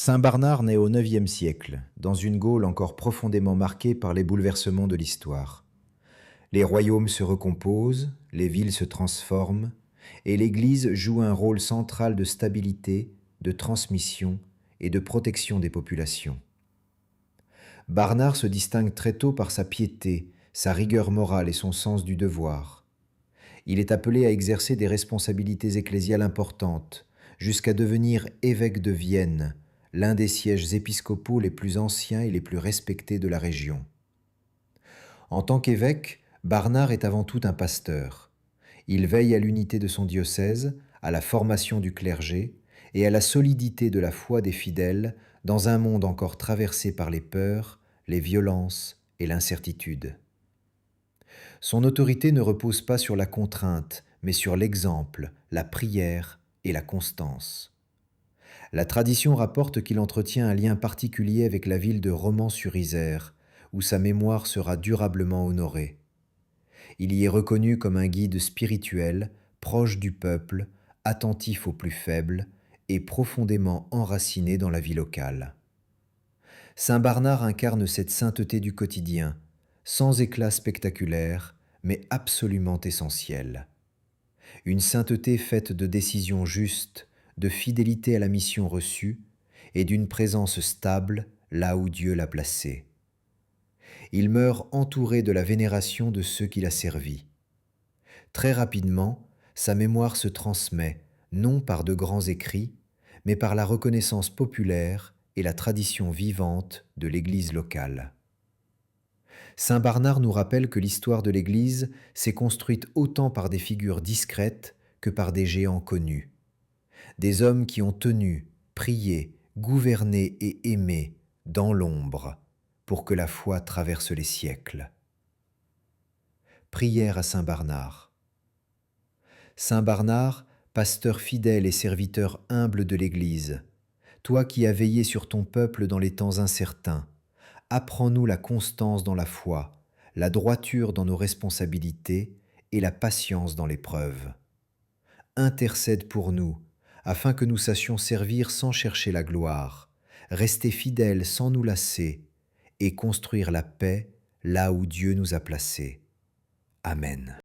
Saint Barnard naît au IXe siècle, dans une Gaule encore profondément marquée par les bouleversements de l'histoire. Les royaumes se recomposent, les villes se transforment, et l'Église joue un rôle central de stabilité, de transmission et de protection des populations. Barnard se distingue très tôt par sa piété, sa rigueur morale et son sens du devoir. Il est appelé à exercer des responsabilités ecclésiales importantes, jusqu'à devenir évêque de Vienne, l'un des sièges épiscopaux les plus anciens et les plus respectés de la région. En tant qu'évêque, Barnard est avant tout un pasteur. Il veille à l'unité de son diocèse, à la formation du clergé et à la solidité de la foi des fidèles dans un monde encore traversé par les peurs, les violences et l'incertitude. Son autorité ne repose pas sur la contrainte, mais sur l'exemple, la prière et la constance. La tradition rapporte qu'il entretient un lien particulier avec la ville de Romans-sur-Isère, où sa mémoire sera durablement honorée. Il y est reconnu comme un guide spirituel, proche du peuple, attentif aux plus faibles et profondément enraciné dans la vie locale. Saint Barnard incarne cette sainteté du quotidien, sans éclat spectaculaire, mais absolument essentielle. Une sainteté faite de décisions justes, de fidélité à la mission reçue et d'une présence stable là où Dieu l'a placé. Il meurt entouré de la vénération de ceux qu'il a servis. Très rapidement, sa mémoire se transmet, non par de grands écrits, mais par la reconnaissance populaire et la tradition vivante de l'Église locale. Saint Barnard nous rappelle que l'histoire de l'Église s'est construite autant par des figures discrètes que par des géants connus. Des hommes qui ont tenu, prié, gouverné et aimé dans l'ombre pour que la foi traverse les siècles. Prière à Saint Barnard. Saint Barnard, pasteur fidèle et serviteur humble de l'Église, toi qui as veillé sur ton peuple dans les temps incertains, apprends-nous la constance dans la foi, la droiture dans nos responsabilités et la patience dans l'épreuve. Intercède pour nous, afin que nous sachions servir sans chercher la gloire, rester fidèles sans nous lasser et construire la paix là où Dieu nous a placés. Amen.